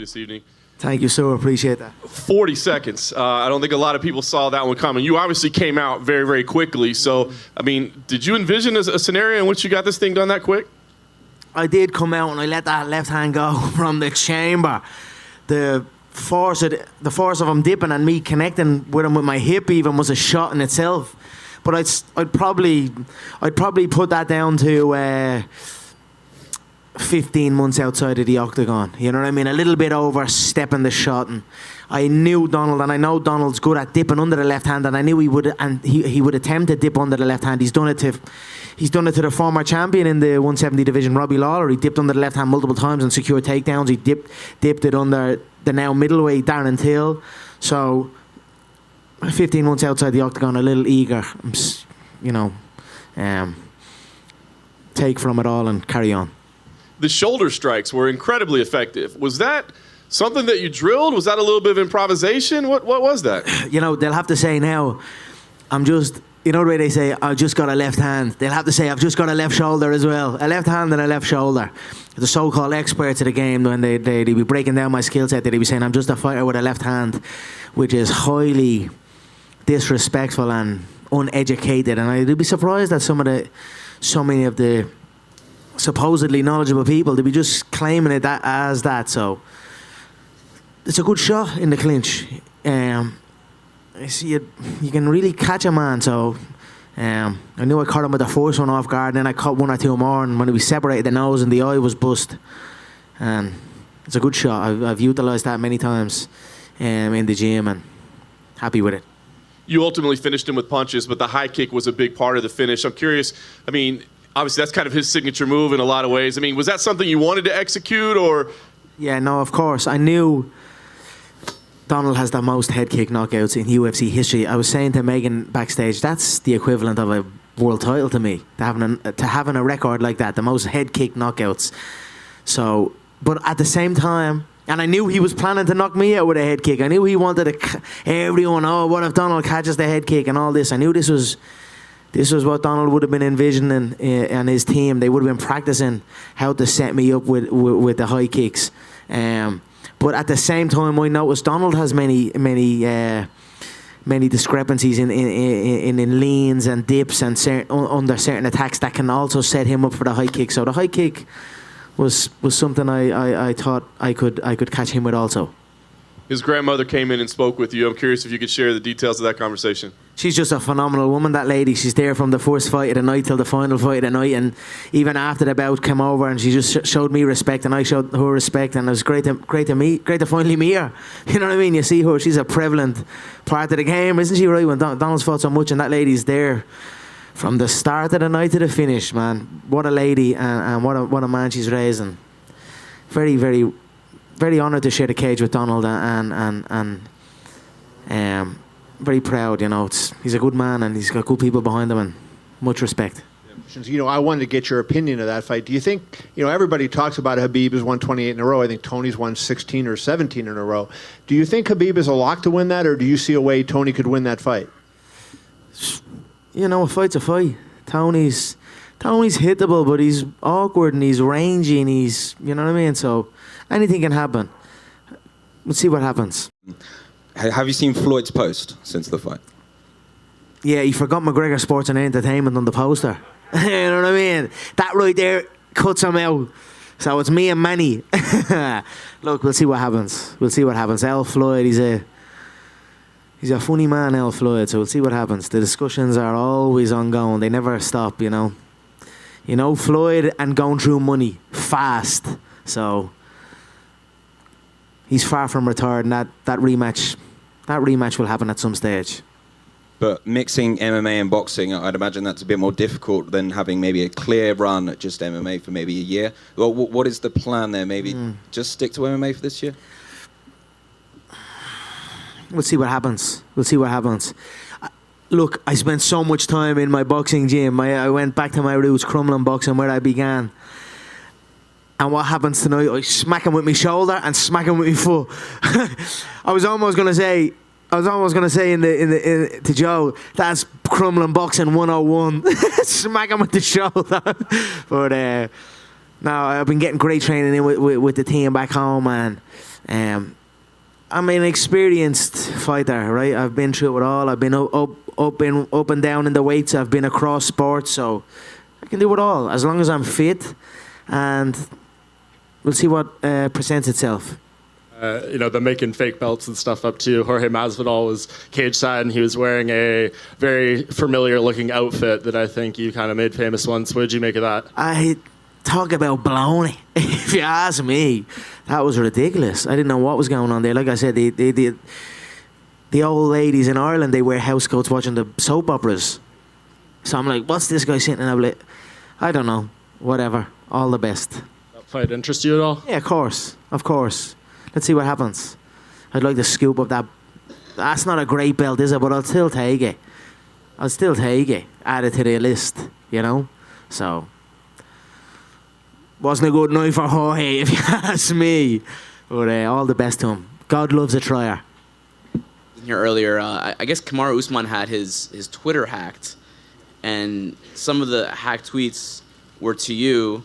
you this evening. Thank you, sir. Appreciate that. 40 seconds. I don't think a lot of people saw that one coming. You obviously came out very, very quickly. So, I mean, did you envision a scenario in which you got this thing done that quick? I did come out and I let that left hand go from the chamber. The force of him dipping and me connecting with him with my hip even was a shot in itself. But I'd probably put that down to 15 months outside of the octagon. You know what I mean? A little bit overstepping the shot, and I knew Donald, and I know Donald's good at dipping under the left hand, and I knew he would, and he would attempt to dip under the left hand. He's done it to the former champion in the 170 division, Robbie Lawler. He dipped under the left hand multiple times and secured takedowns. He dipped it under the now middleweight Darren Till. So 15 months outside the octagon, a little eager, take from it all and carry on. The shoulder strikes were incredibly effective. Was that something that you drilled? Was that a little bit of improvisation? What was that? You know, they'll have to say now, you know the way they say, I've just got a left hand. They'll have to say, I've just got a left shoulder as well. A left hand and a left shoulder. The so-called experts of the game, when they'd be breaking down my skill set, they'd be saying, I'm just a fighter with a left hand, which is highly disrespectful and uneducated. And I'd be surprised that so many of the supposedly knowledgeable people to be just claiming it as that. So it's a good shot in the clinch. I see you can really catch a man. So I knew I caught him with the first one off guard, and then I caught one or two more, and when we separated, the nose and the eye was bust. And it's a good shot. I've utilised that many times in the gym, and happy with it. You ultimately finished him with punches, but the high kick was a big part of the finish. I'm curious, I mean, obviously that's kind of his signature move in a lot of ways. I mean, was that something you wanted to execute, or? Yeah, no, of course. I knew Donald has the most head kick knockouts in UFC history. I was saying to Megan backstage, that's the equivalent of a world title to me, to having a record like that, the most head kick knockouts. So, but at the same time, and I knew he was planning to knock me out with a head kick. I knew he wanted everyone, what if Donald catches the head kick and all this. I knew this was what Donald would have been envisioning, and his team. They would have been practicing how to set me up with the high kicks. But at the same time, I noticed Donald has many discrepancies in leans and dips and under certain attacks that can also set him up for the high kick. So the high kick was something I thought I could catch him with also. His grandmother came in and spoke with you. I'm curious if you could share the details of that conversation. She's just a phenomenal woman, that lady. She's there from the first fight of the night till the final fight of the night, and even after the bout came over, and she just showed me respect, and I showed her respect, and it was great to finally meet her. You know what I mean? You see her; she's a prevalent part of the game, isn't she? Right? When Donald's fought so much, and that lady's there from the start of the night to the finish, man. What a lady, and what a man she's raising. Very, very, very honoured to share the cage with Donald, and very proud. You know, he's a good man, and he's got good people behind him, and much respect. You know, I wanted to get your opinion of that fight. Do you think, you know, everybody talks about Khabib has won 28 in a row. I think Tony's won 16 or 17 in a row. Do you think Khabib is a lock to win that, or do you see a way Tony could win that fight? You know, a fight's a fight. Tony's hittable, but he's awkward and he's rangy and he's, you know what I mean? So anything can happen. Let's see what happens. Have you seen Floyd's post since the fight? Yeah, he forgot McGregor Sports and Entertainment on the poster. You know what I mean? That right there cuts him out. So it's me and Manny. Look, we'll see what happens. We'll see what happens. El Floyd, he's a funny man, El Floyd, so we'll see what happens. The discussions are always ongoing. They never stop, you know. You know, Floyd and going through money fast. So he's far from retired, and that rematch will happen at some stage. But mixing MMA and boxing, I'd imagine that's a bit more difficult than having maybe a clear run at just MMA for maybe a year. Well, what is the plan there? Maybe just stick to MMA for this year? We'll see what happens. We'll see what happens. Look, I spent so much time in my boxing gym. I went back to my roots, Crumlin boxing, where I began. And what happens tonight? I smack him with my shoulder and smack him with my foot. I was almost gonna say to Joe, that's Crumlin boxing 101. Smack him with the shoulder. But no, I've been getting great training in with the team back home, and I'm an experienced fighter, right? I've been through it all. I've been up and down in the weights. I've been across sports, so I can do it all as long as I'm fit, and we'll see what presents itself. The making fake belts and stuff up too. Jorge Masvidal was cage side, and he was wearing a very familiar looking outfit that I think you kind of made famous once. What did you make of that? I talk about baloney. If you ask me, that was ridiculous. I didn't know what was going on there. Like I said, the old ladies in Ireland, they wear house coats watching the soap operas. So I'm like, what's this guy sitting? And I'm like, I don't know. Whatever. All the best. That fight interest you at all? Yeah, of course. Let's see what happens. I'd like to scoop up that. That's not a great belt, is it? But I'll still take it. Add it to the list, So, wasn't a good night for Jorge, if you ask me. But all the best to him. God loves a trier. Here earlier, I guess Kamaru Usman had his Twitter hacked, and some of the hacked tweets were to you.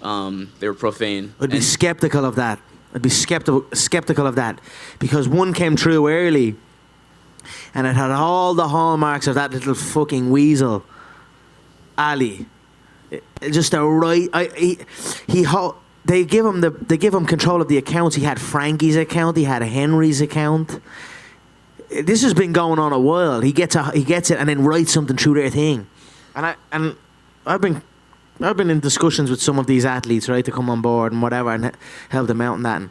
They were profane. I'd be skeptical of that. Because one came through early, and it had all the hallmarks of that little fucking weasel, Ali. Just a right. They give him control of the accounts. He had Frankie's account. He had Henry's account. This has been going on a while. He gets it and then writes something through their thing, and I've been in discussions with some of these athletes, right, to come on board and whatever, and help them out and that. And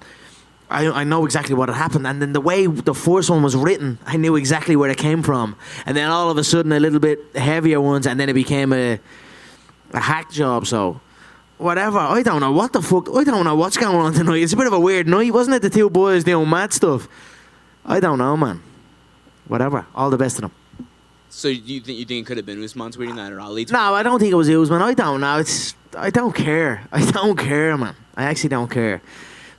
I know exactly what had happened. And then the way the first one was written, I knew exactly where it came from. And then all of a sudden, a little bit heavier ones, and then it became a hack job. So, whatever. I don't know what the fuck. I don't know what's going on tonight. It's a bit of a weird night, wasn't it? The two boys doing mad stuff. I don't know, man. Whatever. All the best to them. So you think it could have been Usman tweeting that or Ali? No, I don't think it was Usman. I don't know. I don't care. I don't care, man. I actually don't care.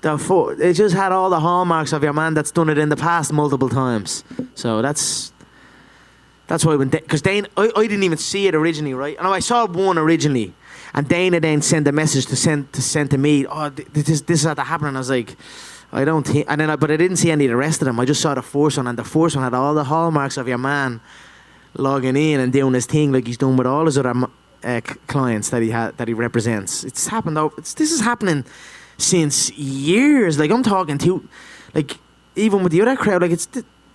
It just had all the hallmarks of your man that's done it in the past multiple times. So that's why because Dana, I didn't even see it originally, right? And I saw one originally, and Dana then sent a message to send to me. Oh, this had to happen, and I was like, I don't think. And then but I didn't see any of the rest of them. I just saw the first one, and the first one had all the hallmarks of your man logging in and doing his thing like he's done with all his other clients that he represents. It's happened though. This is happening since years. Like I'm talking to, like even with the other crowd. Like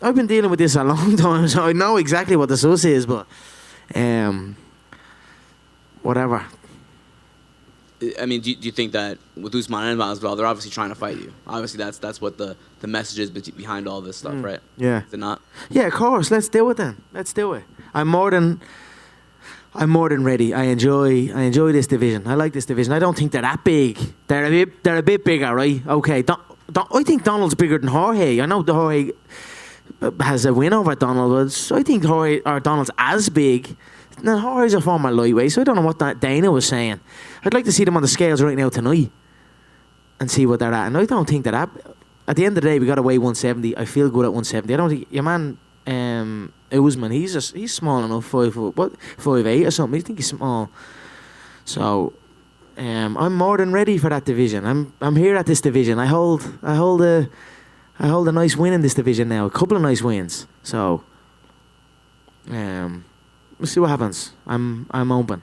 I've been dealing with this a long time, so I know exactly what the sus is. But whatever. I mean, do you think that with Usman and Masvidal, they're obviously trying to fight you? Obviously, that's what the message is behind all this stuff, right? Yeah. Is it not? Yeah, of course. Let's do it then. Let's do it. I'm more than ready. I enjoy this division. I like this division. I don't think they're that big. They're a bit bigger, right? Okay. I think Donald's bigger than Jorge. I know Jorge has a win over Donald, but I think Donald's as big. Now, Jorge's a former lightweight, so I don't know what Dana was saying. I'd like to see them on the scales right now tonight and see what they're at. And I don't think that at the end of the day, we got to weigh 170. I feel good at 170. I don't think your man Usman, he's small enough, 5'8" or something. I think he's small. So I'm more than ready for that division. I'm here at this division. I hold a nice win in this division now. A couple of nice wins. So we'll see what happens. I'm open.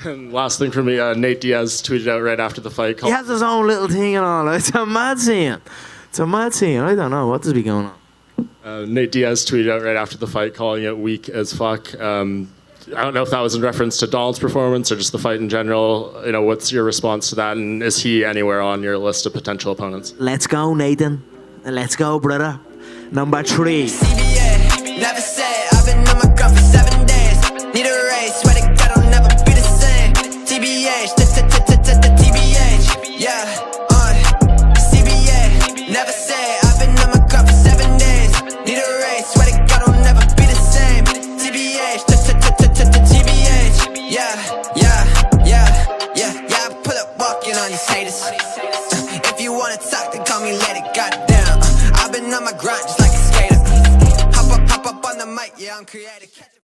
And last thing for me, Nate Diaz tweeted out right after the fight. He has his own little thing and all. It's a mad scene. I don't know what does be going on. Nate Diaz tweeted out right after the fight, calling it weak as fuck. I don't know if that was in reference to Donald's performance or just the fight in general. What's your response to that? And is he anywhere on your list of potential opponents? Let's go, Nathan. Let's go, brother. Number 3. CBA, never say I've been on my grind for 7 days. Need a race, swear to God I'll never be the same. TBH, TBH, yeah, CBA, never say I've been on my grind for 7 days. Need a race, swear to God I'll never be the same. TBH, TBH, yeah, pull up walking on these haters. If you wanna talk, then call me later, goddamn. I've been on my grind just like a skater. Hop up on the mic, yeah, I'm creative.